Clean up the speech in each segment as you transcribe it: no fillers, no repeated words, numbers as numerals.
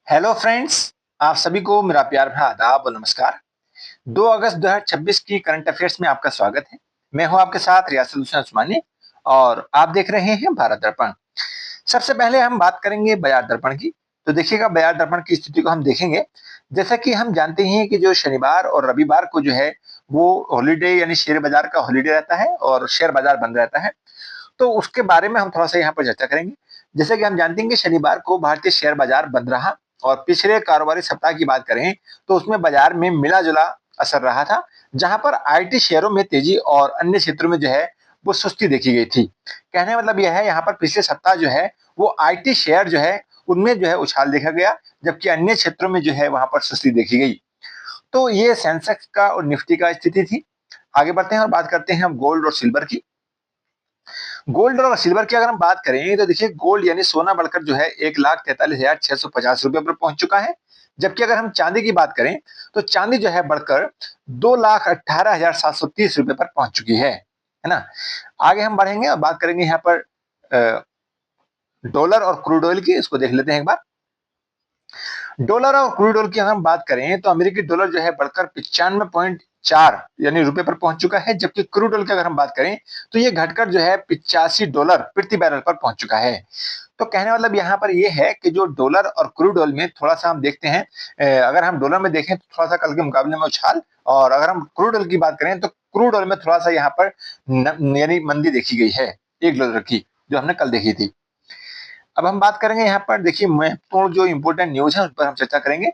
Hello friends, आप सभी को मेरा प्यार भरा आदाब और नमस्कार। 2 अगस्त 2026 की करंट अफेयर्स में आपका स्वागत है। मैं हूं आपके साथ रियासत हुसैन उस्मानी और आप देख रहे हैं भारत दर्पण। सबसे पहले हम बात करेंगे बाजार दर्पण की। तो देखिएगा, बाजार दर्पण की स्थिति को हम देखेंगे। जैसा कि हम जानते हैं कि जो शनिवार और रविवार को जो है वो हॉलिडे यानी शेयर बाजार का हॉलिडे रहता है और शेयर बाजार बंद रहता है। तो उसके बारे में हम थोड़ा-सा यहाँ पर चर्चा करेंगे। जैसे कि हम जानते हैं कि शनिवार को भारतीय शेयर बाजार बंद रहा और पिछले कारोबारी सप्ताह की बात करें, तो उसमें बाजार में मिला-जुला असर रहा था, जहाँ पर आईटी शेयरों में तेजी और अन्य क्षेत्रों में जो है, वो सुस्ती देखी गई थी। कहने का मतलब यह है, यहाँ पर पिछले सप्ताह जो है, वो आईटी शेयर जो है, उनमें जो है उछाल देखा गया, जबकि अन्य क्षेत्रों में जो है वहाँ पर सुस्ती देखी गई। तो ये सेंसेक्स का और निफ्टी का स्थिति थी। आगे बढ़ते हैं और बात करते हैं हम गोल्ड और सिल्वर की। गोल्ड और सिल्वर की अगर हम बात करें तो देखिए, गोल्ड यानी सोना बढ़कर जो है 1,43,650 रुपए पर पहुंच चुका है। जबकि अगर हम चांदी की बात करें तो चांदी जो है बढ़कर 2,18,730 रुपए पर पहुंच चुकी है ना। आगे हम बढ़ेंगे और बात करेंगे यहाँ पर डॉलर और क्रूड ऑयल की। इसको देख लेते हैं एक बार। डॉलर और क्रूड ऑयल की अगर हम बात करें तो अमेरिकी डॉलर जो है बढ़कर 95.4 यानी रुपए पर पहुंच चुका है, जबकि क्रूड ऑयल की अगर हम बात करें तो ये घटकर जो है $85 प्रति बैरल पर पहुंच चुका है। तो कहने का मतलब यहाँ पर ये है कि जो डॉलर और क्रूड ऑयल में थोड़ा-सा हम देखते हैं, अगर हम डॉलर में देखें तो थोड़ा-सा कल के मुकाबले में उछाल, और अगर हम क्रूड ऑयल की बात करें तो क्रूड ऑयल में थोड़ा-सा यहाँ पर न यानी मंदी देखी गई है, $1 की, जो हमने कल देखी थी। अब हम बात करेंगे यहाँ पर, देखिए महत्वपूर्ण जो इम्पोर्टेंट न्यूज़ है उस पर हम चर्चा करेंगे।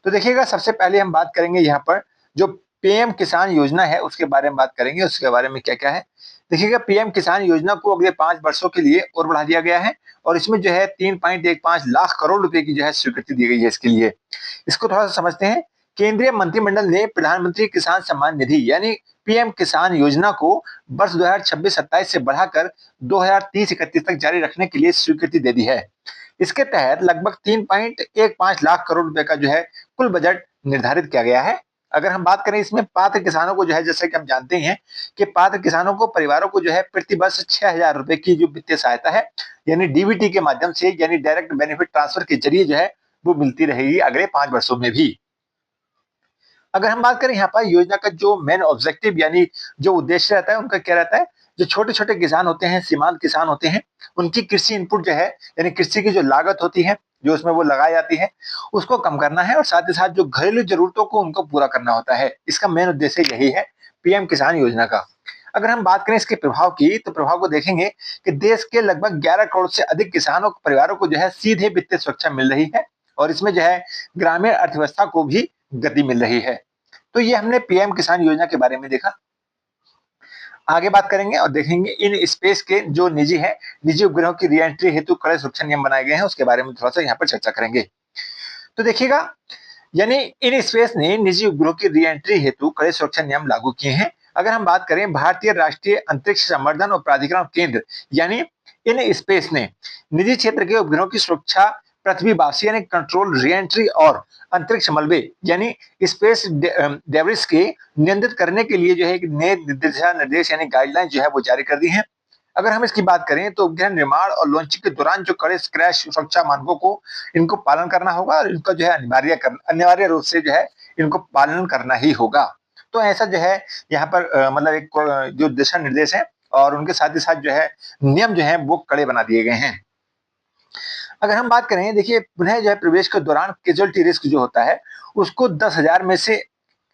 तो देखिएगा, सबसे पहले हम बात करेंगे यहाँ पर जो पीएम किसान योजना है उसके बारे में बात करेंगे, उसके बारे में क्या-क्या है। देखिएगा, पीएम किसान योजना को अगले 5 वर्षों के लिए और बढ़ा दिया गया है और इसमें जो है 3.15 लाख करोड़ रुपए की जो है स्वीकृति दी गई है इसके लिए। इसको थोड़ा-सा समझते हैं। केंद्रीय मंत्रिमंडल ने प्रधानमंत्री किसान सम्मान निधि यानी पीएम किसान योजना को वर्ष 2026-27 से बढ़ाकर 2030-31 तक जारी रखने के लिए स्वीकृति दे दी है। इसके तहत लगभग 3.15 लाख करोड़ रुपए का जो है कुल बजट निर्धारित किया गया है। अगर हम बात करें इसमें पात्र किसानों को जो है, जैसे कि हम जानते हैं कि पात्र किसानों को, परिवारों को जो है प्रति वर्ष 6,000 रुपए की जो वित्तीय सहायता है यानी डीबीटी के माध्यम से यानी डायरेक्ट बेनिफिट ट्रांसफर के जरिए जो है वो मिलती रहेगी अगले 5 वर्षों में भी। अगर हम बात करें यहाँ पर योजना का जो मेन ऑब्जेक्टिव यानी जो उद्देश्य रहता है उनका क्या रहता है, जो छोटे-छोटे किसान होते हैं, सीमांत किसान होते हैं, उनकी कृषि इनपुट जो है यानी कृषि की जो लागत होती है, जो उसमें वो लगाई जाती है, उसको कम करना है और साथ ही साथ जो घरेलू ज़रूरतों को उनको पूरा करना होता है। इसका मेन उद्देश्य यही है पीएम किसान योजना का। अगर हम बात करें इसके प्रभाव की, तो प्रभाव को देखेंगे कि देश के लगभग 11 करोड़ से अधिक किसानों परिवारों को जो है सीधे वित्तीय सुरक्षा मिल रही है और इसमें जो है ग्रामीण अर्थव्यवस्था को भी गति मिल रही है। तो ये हमने पीएम किसान योजना के बारे में देखा। आगे बात करेंगे और देखेंगे इन स्पेस के जो निजी उपग्रहों की री-एंट्री हेतु कड़े सुरक्षा नियम बनाए गए हैं, उसके बारे में थोड़ा-सा यहाँ पर चर्चा करेंगे। तो देखिएगा, यानी इन स्पेस ने निजी उपग्रहों की री-एंट्री हेतु कड़े सुरक्षा नियम लागू किए हैं। अगर हम बात करें, भारतीय राष्ट्रीय अंतरिक्ष संवर्धन और प्राधिकरण केंद्र यानी इन स्पेस ने निजी क्षेत्र के उपग्रहों की सुरक्षा, पृथ्वी वापसी यानी कंट्रोल, री-एंट्री और अंतरिक्ष मलबे यानी स्पेस डेब्रिस के नियंत्रित करने के लिए जो है एक नए दिशा निर्देश यानी गाइडलाइन जो है वो जारी कर दी है। अगर हम इसकी बात करें तो उपग्रह निर्माण और लॉन्चिंग के दौरान जो कड़े क्रैश सुरक्षा मानकों को इनको पालन करना होगा और इनका जो है अनिवार्य रूप से जो है इनको पालन करना ही होगा। तो ऐसा जो है यहाँ पर मतलब एक जो दिशा निर्देश है और उनके साथ ही साथ जो है नियम जो है वो कड़े बना दिए गए हैं। अगर हम बात करें, देखिए पुनः जो है प्रवेश के दौरान कैजुअल्टी रिस्क जो होता है उसको 10,000 में से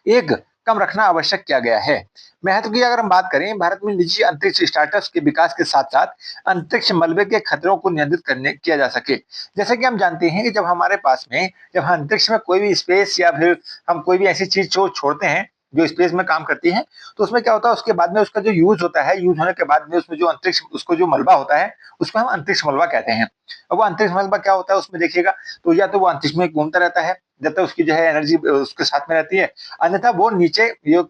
1 कम रखना आवश्यक किया गया है। महत्व की अगर हम बात करें, भारत में निजी अंतरिक्ष स्टार्टअप्स के विकास के साथ-साथ अंतरिक्ष मलबे के खतरों को नियंत्रित करने किया जा सके। जैसे कि हम जानते हैं कि जब हम अंतरिक्ष में कोई भी स्पेस या फिर हम कोई भी ऐसी चीज़ जो छोड़ते हैं, जो स्पेस में काम करती है, तो उसमें क्या होता है, उसके बाद में उसका जो यूज़ होता है, यूज़ होने के बाद में उसमें जो अंतरिक्ष उसको जो मलबा होता है, उसको हम अंतरिक्ष मलबा कहते हैं। अब वो अंतरिक्ष मलबा क्या होता है उसमें देखिएगा, तो या तो वो अंतरिक्ष में घूमता रहता है, जब तक उसकी जो है एनर्जी उसके साथ में रहती है, अन्यथा वो नीचे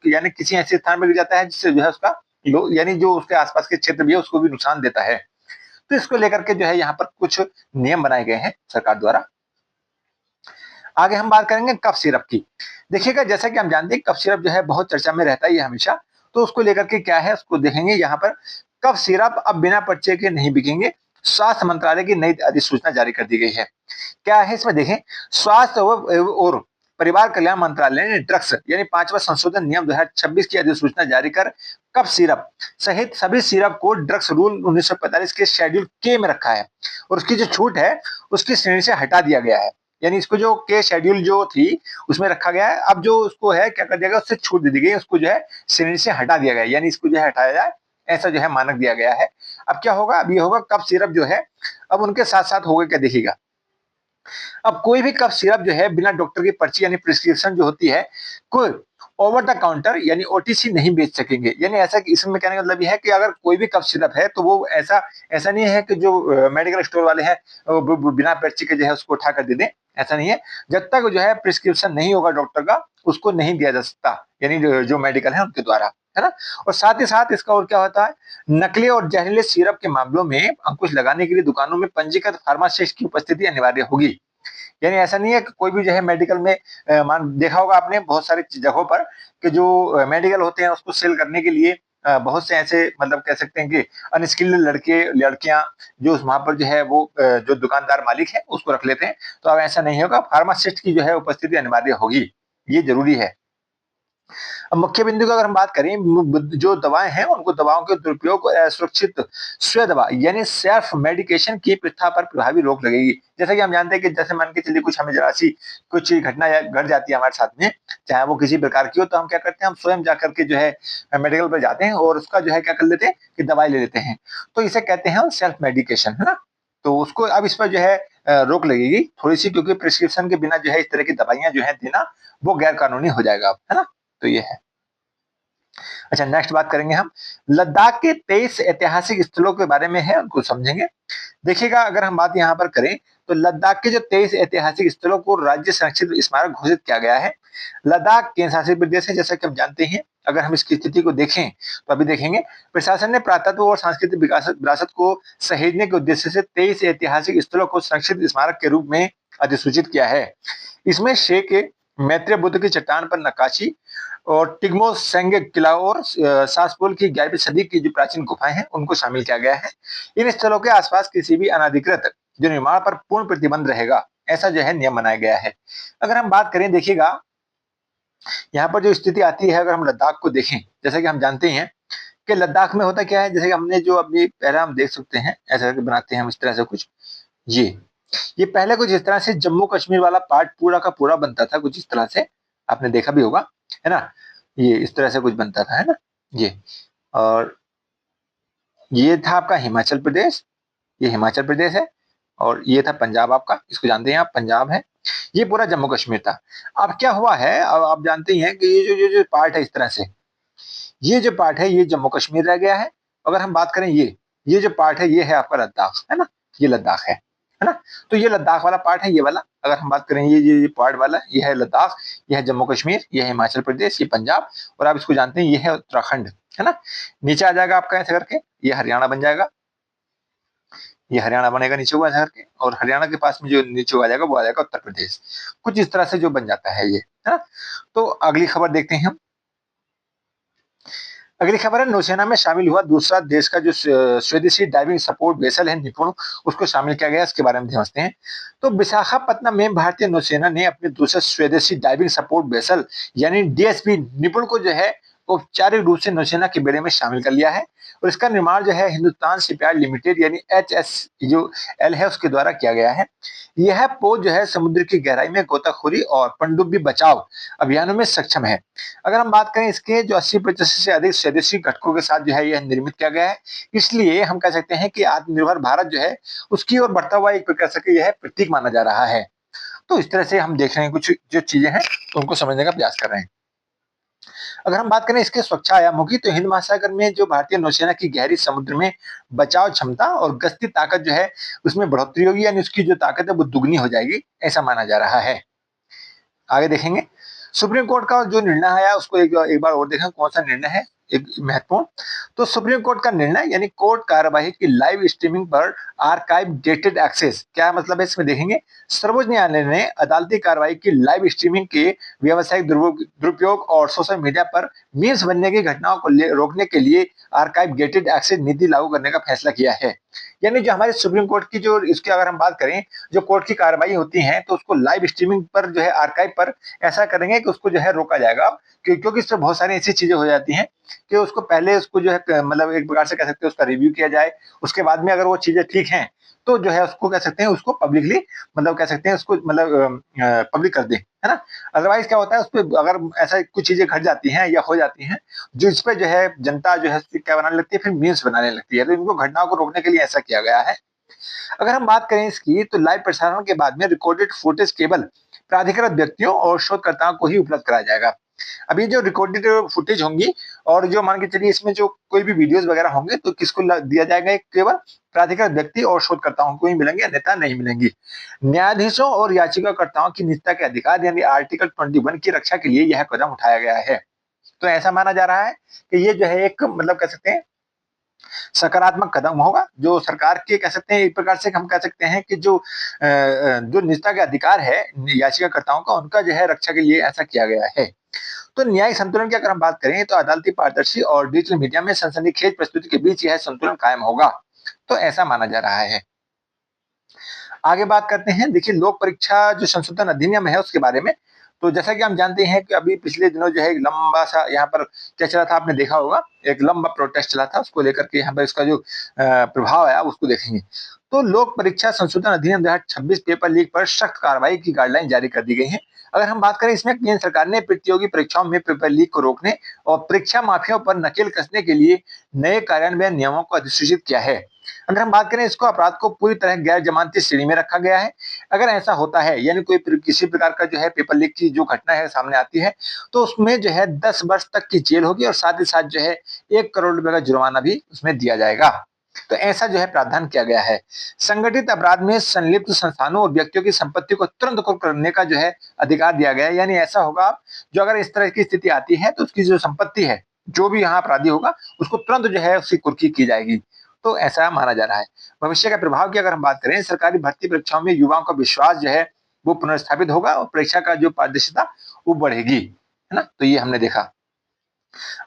यानी किसी ऐसे स्थान में गिर जाता है जिससे जो है उसका यानी जो उसके आसपास के क्षेत्र भी है उसको भी नुकसान देता है। तो इसको लेकर के जो है यहाँ पर कुछ नियम बनाए गए हैं सरकार द्वारा। आगे हम बात करेंगे कफ सिरप की। देखिएगा, जैसा कि हम जानते हैं कफ सिरप जो है बहुत चर्चा में रहता ही है हमेशा, तो उसको लेकर के क्या है उसको देखेंगे यहाँ पर। कफ सिरप अब बिना पर्चे के नहीं बिकेंगे स्वास्थ्य मंत्रालय की नई अधिसूचना जारी कर दी गई है। क्या है इसमें देखें, स्वास्थ्य और परिवार कल्याण मंत्रालय ने ड्रग्स यानी 5वां संशोधन नियम 2026 की अधिसूचना जारी कर कफ सिरप सहित सभी सिरप को ड्रग्स रूल 1945 के शेड्यूल के में रखा है और उसकी जो छूट है उसकी श्रेणी से हटा दिया गया है। यानी इसको जो के शेड्यूल जो थी उसमें रखा गया है, अब जो उसको है क्या कर दिया गया, उससे छूट दे दी गई, उसको जो है श्रेणी से हटा दिया गया, यानी इसको जो है हटाया जाए, ऐसा जो है मानक दिया गया है। अब क्या होगा, अब ये होगा कफ सिरप जो है अब उनके साथ साथ होगा क्या देखिएगा, अब कोई भी कफ सिरप जो है बिना डॉक्टर की पर्ची यानी प्रिस्क्रिप्शन जो होती है, कोई ओवर द काउंटर यानी ओटीसी नहीं बेच सकेंगे। यानी ऐसा कि इसमें कहने का मतलब ये है कि अगर कोई भी कफ सिरप है तो वो ऐसा ऐसा नहीं है कि जो मेडिकल स्टोर वाले हैं वो बिना पर्ची के जो है उसको उठा कर दे दें, ऐसा नहीं है। जब तक जो है प्रिस्क्रिप्शन नहीं होगा डॉक्टर का उसको नहीं दिया जा सकता, यानी जो मेडिकल है उनके द्वारा, है ना। और साथ ही साथ इसका और क्या होता है, नकली और जहरीले सिरप के मामलों में अंकुश लगाने के लिए दुकानों में पंजीकृत फार्मासिस्ट की उपस्थिति अनिवार्य होगी। यानी ऐसा नहीं है कि कोई भी जो है मेडिकल में मान देखा होगा आपने बहुत सारी जगहों पर कि जो मेडिकल होते हैं उसको सेल करने के लिए बहुत से ऐसे मतलब कह सकते हैं कि अनस्किल्ड लड़के लड़कियां जो वहां पर जो है वो जो दुकानदार मालिक है उसको रख लेते हैं। तो अब ऐसा नहीं होगा, फार्मासिस्ट की जो है उपस्थिति अनिवार्य होगी, ये जरूरी है। अब मुख्य बिंदु की अगर हम बात करें, जो दवाएं हैं उनको दवाओं के दुरुपयोग और सुरक्षित स्व दवा यानी सेल्फ मेडिकेशन की प्रथा पर प्रभावी रोक लगेगी। जैसा कि हम जानते हैं कि जैसे मान के चलिए कुछ हमें जरा सी कुछ घटना घट जाती है हमारे साथ में, चाहे वो किसी प्रकार की हो, तो हम क्या करते हैं, हम स्वयं जाकर के जो है मेडिकल पर जाते हैं और उसका जो है क्या कर लेते हैं कि दवाई ले लेते हैं। तो इसे कहते हैं हम सेल्फ मेडिकेशन, है ना। तो उसको अब इस पर जो है रोक लगेगी थोड़ी सी, क्योंकि प्रिस्क्रिप्शन के बिना जो है इस तरह की दवाइयां जो है देना वो गैर कानूनी हो जाएगा, है ना। तो ये है। अच्छा, नेक्स्ट बात करेंगे हम लद्दाख के 23 ऐतिहासिक स्थलों के बारे में है, उनको समझेंगे। देखिएगा अगर हम बात यहाँ पर करें तो लद्दाख के जो 23 ऐतिहासिक स्थलों को राज्य संरक्षित स्मारक घोषित किया गया है। लद्दाख केंद्र शासित प्रदेश है जैसा कि हम जानते हैं। अगर हम इसकी स्थिति को देखें तो अभी देखेंगे प्रशासन ने पुरातत्व और सांस्कृतिक विरासत को सहेजने के उद्देश्य से 23 ऐतिहासिक स्थलों को संरक्षित स्मारक के रूप में अधिसूचित किया है। इसमें शे के मैत्रेय बुद्ध की चट्टान पर नक्काशी और टिग्मो सेंगे किला और सासपुल की 11वीं सदी की जो प्राचीन गुफाएं हैं उनको शामिल किया गया है। इन स्थलों के आसपास किसी भी अनाधिकृत जो निर्माण पर पूर्ण प्रतिबंध रहेगा, ऐसा जो है नियम बनाया गया है। अगर हम बात करें देखिएगा यहाँ पर जो स्थिति आती है, अगर हम लद्दाख को देखें, जैसा कि हम जानते हैं कि लद्दाख में होता क्या है, जैसे कि हमने जो अपनी पहला हम देख सकते हैं, ऐसा करके बनाते हैं हम इस तरह से कुछ, ये पहले कुछ इस तरह से जम्मू कश्मीर वाला पार्ट पूरा का पूरा बनता था, कुछ इस तरह से आपने देखा भी होगा, है ना। ये इस तरह से कुछ बनता था, है ना। ये और ये था आपका हिमाचल प्रदेश, ये हिमाचल प्रदेश है और ये था पंजाब आपका, इसको जानते हैं आप, पंजाब है। ये पूरा जम्मू कश्मीर था। अब क्या हुआ है, अब आप जानते ही हैं कि ये जो पार्ट है इस तरह से, ये जो पार्ट है ये जम्मू कश्मीर रह गया है। अगर हम बात करें ये जो पार्ट है ये है आपका लद्दाख, है ना। ये लद्दाख है ना। तो ये लद्दाख वाला पार्ट है ये वाला। अगर हम बात करें ये पार्ट वाला, ये है लद्दाख, ये है जम्मू कश्मीर, ये है हिमाचल प्रदेश, ये पंजाब और आप इसको जानते हैं ये है उत्तराखंड, है ना। नीचे आ जाएगा आपका ऐसे करके, ये हरियाणा बन जाएगा, ये हरियाणा बनेगा नीचे को ऐसा करके, और हरियाणा के पास में जो नीचे को आ जाएगा वो आ जाएगा उत्तर प्रदेश। कुछ इस तरह से जो बन जाता है ये, है ना। तो अगली खबर देखते हैं हम। अगली खबर है नौसेना में शामिल हुआ दूसरा देश का जो स्वदेशी डाइविंग सपोर्ट वेसल है निपुण, उसको शामिल किया गया, इसके बारे में समझते हैं। तो विशाखापत्तनम में भारतीय नौसेना ने अपने दूसरे स्वदेशी डाइविंग सपोर्ट वेसल यानी डीएसबी निपुण को जो है औपचारिक रूप से नौसेना के बेड़े में शामिल कर लिया है और इसका निर्माण जो है हिंदुस्तान शिपयार्ड लिमिटेड यानी एचएस जो एल है उसके द्वारा किया गया है। यह पोत जो है समुद्र की गहराई में गोताखोरी और पनडुब्बी बचाव अभियानों में सक्षम है। अगर हम बात करें इसके जो 80% से अधिक स्वदेशी घटकों के साथ जो है यह निर्मित किया गया है, इसलिए हम कह सकते हैं कि आत्मनिर्भर भारत जो है उसकी ओर बढ़ता हुआ एक प्रकार से यह प्रतीक माना जा रहा है। तो इस तरह से हम देख रहे हैं कुछ जो चीजें हैं तो उनको समझने का प्रयास कर रहे हैं। अगर हम बात करें इसके सुरक्षा आयामों की, तो हिंद महासागर में जो भारतीय नौसेना की गहरी समुद्र में बचाव क्षमता और गश्ती ताकत जो है उसमें बढ़ोतरी होगी, यानी उसकी जो ताकत है वो दुगनी हो जाएगी, ऐसा माना जा रहा है। आगे देखेंगे सुप्रीम कोर्ट का जो निर्णय आया उसको एक बार और देखें कौन सा निर्णय है एक महत्वपूर्ण। तो सुप्रीम कोर्ट का निर्णय यानी कोर्ट कार्यवाही की लाइव स्ट्रीमिंग पर आर्काइव डेटेड एक्सेस, क्या मतलब है इसमें देखेंगे। सर्वोच्च न्यायालय ने अदालती कार्रवाई की लाइव स्ट्रीमिंग के व्यावसायिक दुरुपयोग और सोशल मीडिया पर मीम्स बनने की घटनाओं को रोकने के लिए आर्काइव गेटेड एक्सेस नीति लागू करने का फैसला किया है। यानी जो हमारे सुप्रीम कोर्ट की जो इसकी अगर हम बात करें, जो कोर्ट की कार्रवाई होती है तो उसको लाइव स्ट्रीमिंग पर जो है आर्काइव पर ऐसा करेंगे कि उसको जो है रोका जाएगा। क्योंकि इसमें बहुत सारी ऐसी चीजें हो जाती हैं कि उसको पहले उसको जो है मतलब एक प्रकार से कह सकते हैं उसका रिव्यू किया जाए, उसके बाद में अगर वो चीजें ठीक हैं तो जो है उसको कह सकते हैं उसको पब्लिकली मतलब कह सकते हैं उसको मतलब पब्लिक कर दें, है ना? अदरवाइज क्या होता है उसपे अगर ऐसा कुछ चीजें घट जाती हैं या हो जाती हैं, जो इस पे जो है जनता जो है क्या बनाने लगती है, फिर मीम्स बनाने लगती है। तो इनको घटनाओं को रोकने के लिए ऐसा किया गया है। अगर हम बात करें इसकी तो लाइव प्रसारण के बाद में रिकॉर्डेड फुटेज केवल प्राधिकृत व्यक्तियों और शोधकर्ताओं को ही उपलब्ध कराया जाएगा। अभी जो रिकॉर्डेड फुटेज होंगी और जो मान के चलिए इसमें जो कोई भी वीडियोस वगैरह होंगे तो किसको दिया जाएगा, एक केवल प्राधिकृत व्यक्ति और शोधकर्ताओं को ही मिलेंगे, अन्यथा नहीं मिलेंगी। न्यायाधीशों और याचिकाकर्ताओं की निजता के अधिकार यानी आर्टिकल 21 की रक्षा के लिए यह कदम उठाया गया है। तो ऐसा माना जा रहा है कि ये जो है एक मतलब कह सकते हैं सकारात्मक कदम होगा, जो सरकार के कह सकते हैं एक प्रकार से हम कह सकते हैं कि जो निजता के अधिकार है याचिकाकर्ताओं का, उनका जो है रक्षा के लिए ऐसा किया गया है। तो न्यायिक संतुलन की अगर हम बात करें तो अदालती पारदर्शी और डिजिटल मीडिया में सनसनीखेज प्रस्तुति के बीच यह संतुलन कायम होगा। तो ऐसा माना जा रहा है। आगे बात करते हैं, देखिए लोक परीक्षा जो संशोधन अधिनियम है उसके बारे में। तो जैसा कि हम जानते हैं कि अभी पिछले दिनों जो है एक लंबा सा यहाँ पर क्या चला था आपने देखा होगा, एक लंबा प्रोटेस्ट चला था, उसको लेकर के यहाँ पर इसका जो प्रभाव आया उसको देखेंगे। तो लोक परीक्षा संशोधन अधिनियम 2026 पेपर लीक पर सख्त कार्रवाई की गाइडलाइन जारी कर दी गई है। अगर हम बात करें इसमें केंद्र सरकार ने प्रतियोगी परीक्षाओं में पेपर लीक को रोकने और परीक्षा माफियाओं पर नकेल कसने के लिए नए कार्यान्वयन नियमों को अधिसूचित किया है। अगर हम बात करें इसको अपराध को पूरी तरह गैर जमानती श्रेणी में रखा गया है। अगर ऐसा होता है यानी कोई किसी प्रकार का जो है पेपर लीक की जो घटना है सामने आती है तो उसमें जो है 10 वर्ष तक की जेल होगी और साथ ही साथ जो है 1 करोड़ रुपए का जुर्माना भी उसमें दिया जाएगा। तो ऐसा जो है प्रावधान किया गया है। संगठित अपराध में संलिप्त संस्थानों और व्यक्तियों की संपत्ति को तुरंत कुर्क करने का जो है अधिकार दिया गया है। यानी ऐसा होगा जो अगर इस तरह की स्थिति आती है तो उसकी जो संपत्ति है, जो भी यहाँ अपराधी होगा उसको तुरंत जो है उसकी कुर्की की जाएगी। तो ऐसा माना जा रहा है। भविष्य के प्रभाव की अगर हम बात करें, सरकारी भर्ती परीक्षाओं में युवाओं का विश्वास जो है वो पुनर्स्थापित होगा और परीक्षा का जो पारदर्शिता वो बढ़ेगी, है ना? तो ये हमने देखा।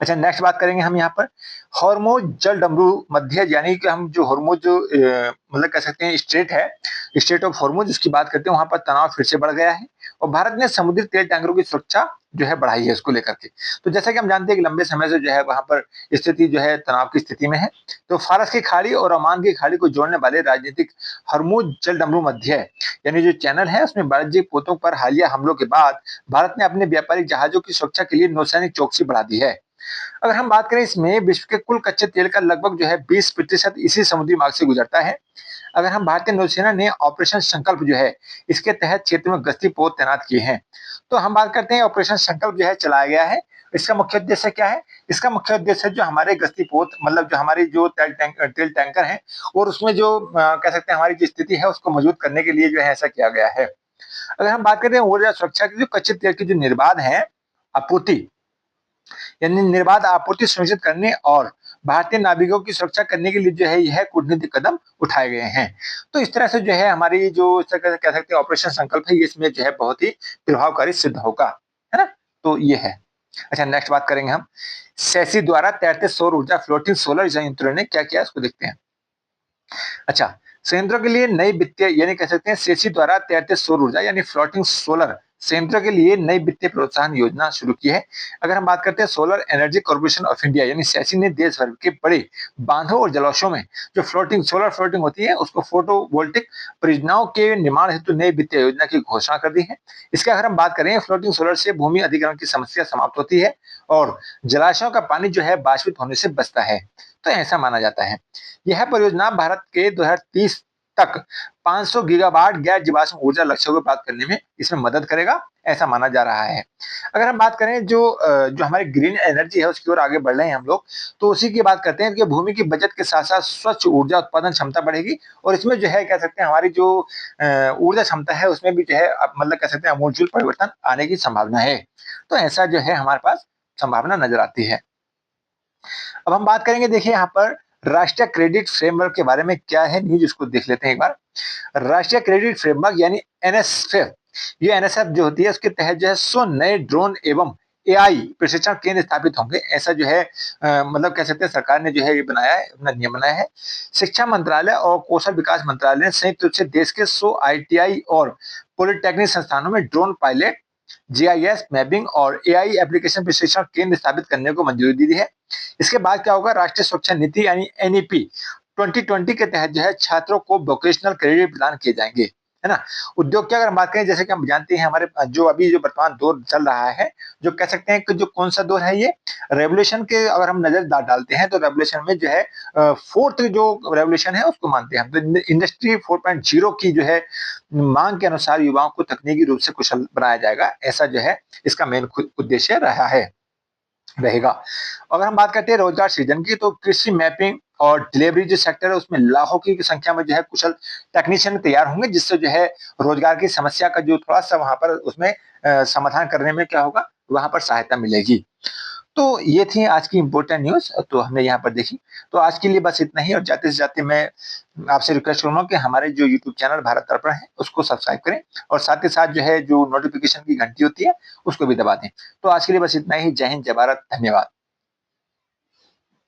अच्छा, नेक्स्ट बात करेंगे हम यहाँ पर हॉर्मुज जल डमरू मध्य, यानी कि हम जो हॉर्मुज जो मतलब कह सकते हैं स्ट्रेट है, स्ट्रेट ऑफ हॉर्मुज, उसकी बात करते हैं, वहां पर तनाव फिर से बढ़ गया है और भारत ने समुद्री तेल टैंकरों की सुरक्षा जो है बढ़ाई है इसको लेकर के। तो जैसा कि हम जानते हैं कि लंबे समय से जो है वहां पर स्थिति जो है तनाव की स्थिति में है। तो फारस की खाड़ी और ओमान की खाड़ी को जोड़ने वाले राजनीतिक हॉर्मुज जल डमरू मध्य यानी जो चैनल है उसमें वाणिज्यिक पोतों पर हालिया हमलों के बाद भारत ने अपने व्यापारिक जहाजों की सुरक्षा के लिए नौसैनिक चौकसी बढ़ा दी है। अगर हम बात करें इसमें विश्व के कुल कच्चे तेल का लगभग जो है 20% इसी समुद्री मार्ग से गुजरता है। अगर हम भारतीय नौसेना ने ऑपरेशन संकल्प जो है इसके तहत क्षेत्र में गश्ती पोत तैनात किए हैं। तो हम बात करते हैं ऑपरेशन संकल्प जो है चलाया गया है। इसका मुख्य उद्देश्य क्या है? इसका मुख्य उद्देश्य जो हमारे गश्ती पोत मतलब जो हमारी जो तेल टैंकर हैं और उसमें जो कह सकते हैं हमारी जो स्थिति है उसको मजबूत करने के लिए जो है ऐसा किया गया है। अगर हम बात करते हैं ऊर्जा सुरक्षा की, जो कच्चे तेल की जो निर्बाध है आपूर्ति यानी निर्बाध आपूर्ति सुनिश्चित करने और भारतीय नाविकों की सुरक्षा करने के लिए जो है यह कूटनीतिक कदम उठाए गए हैं। तो इस तरह से जो है हमारी जो कह सकते हैं ऑपरेशन संकल्प है, ये इसमें जो है बहुत ही प्रभावकारी सिद्ध होगा, है ना? तो ये है। अच्छा, नेक्स्ट बात करेंगे हम सेसी द्वारा तैरते सौर ऊर्जा फ्लोटिंग सोलर संयंत्रों ने क्या किया इसको देखते हैं। अच्छा, संयंत्रों के लिए नई वित्तीय यानी कह सकते हैं सेसी द्वारा तैरते सौर ऊर्जा यानी फ्लोटिंग सोलर संयंत्रों के लिए नई वित्तीय प्रोत्साहन योजना शुरू की है। अगर हम बात करते हैं solar energy corporation of India यानी सेसी ने देश भर के बड़े बांधों और जलाशयों में जो सोलर फ्लोटिंग होती है उसको फोटोवोल्टिक परियोजनाओं के निर्माण हेतु नई वित्तीय योजना की घोषणा कर दी है। इसके अगर हम बात करें फ्लोटिंग सोलर से भूमि अधिग्रहण की समस्या समाप्त होती है और जलाशयों का पानी जो है बाष्पित होने से बचता है। तो ऐसा माना जाता है। यह परियोजना भारत के 2030 तक 500 गीगावाट गैर जीवाश्म ऊर्जा लक्ष्यों को प्राप्त करने में इसमें मदद करेगा, ऐसा माना जा रहा है। अगर हम बात करें जो हमारी ग्रीन एनर्जी है उसकी ओर आगे बढ़ रहे हैं हम लोग, तो उसी की बात करते हैं कि भूमि की बचत के साथ साथ स्वच्छ ऊर्जा उत्पादन क्षमता बढ़ेगी और इसमें जो है कह सकते हैं हमारी जो ऊर्जा क्षमता है उसमें भी जो है मतलब कह सकते हैं आमूलचूल परिवर्तन आने की संभावना है। तो ऐसा जो है हमारे पास संभावना नजर आती है। अब हम बात करेंगे, देखिए यहाँ पर राष्ट्रीय क्रेडिट फ्रेमवर्क के बारे में क्या है न्यूज, इसको देख लेते हैं एक बार। राष्ट्रीय क्रेडिट फ्रेमवर्क यानी एनएसएफ, ये एनएसएफ जो होती है उसके तहत जो है 100 नए ड्रोन एवं एआई प्रशिक्षण केंद्र स्थापित होंगे, ऐसा जो है मतलब कह सकते हैं सरकार ने जो है ये बनाया है, अपना नियम बनाया है। शिक्षा मंत्रालय और कौशल विकास मंत्रालय ने संयुक्त रूप से देश के 100 आईटीआई और पॉलिटेक्निक संस्थानों में ड्रोन पायलट, जीआईएस मैपिंग और एआई एप्लीकेशन प्रशिक्षण केंद्र स्थापित करने को मंजूरी दी है। इसके बाद क्या होगा, राष्ट्रीय सुरक्षा नीति यानी एनईपी 2020 के तहत जो है छात्रों को वोकेशनल क्रेडिट प्रदान किए जाएंगे, है ना। उद्योग की अगर हम बात करें, जैसे कि हम जानते हैं हमारे जो अभी जो वर्तमान दौर चल रहा है, जो कह सकते हैं कि जो कौन सा दौर है, ये रेवोल्यूशन के अगर हम नजर डालते हैं तो रेवोल्यूशन में जो है फोर्थ जो रेवोल्यूशन है उसको मानते हैं हम। तो इंडस्ट्री 4.0 की जो है मांग के अनुसार युवाओं को तकनीकी रूप से कुशल बनाया जाएगा, ऐसा जो है इसका मेन उद्देश्य रहा है रहेगा। अगर हम बात करते हैं रोजगार सृजन की, तो कृषि मैपिंग और डिलीवरी जो सेक्टर है उसमें लाखों की संख्या में जो है कुशल टेक्नीशियन तैयार होंगे, जिससे जो है रोजगार की समस्या का जो थोड़ा सा वहां पर उसमें समाधान करने में क्या होगा, वहां पर सहायता मिलेगी। तो ये थी आज की इम्पोर्टेंट न्यूज़, तो हमने यहाँ पर देखी। तो आज के लिए बस इतना ही, और जाते से जाते मैं आपसे रिक्वेस्ट करूँगा कि हमारे जो यूट्यूब चैनल भारत दर्पण है, उसको सब्सक्राइब करें और साथ ही साथ जो है जो नोटिफ़िकेशन की घंटी होती है, उसको भी दबा दें। तो आज के लिए बस इतना ही। जय हिंद, जय भारत, धन्यवाद।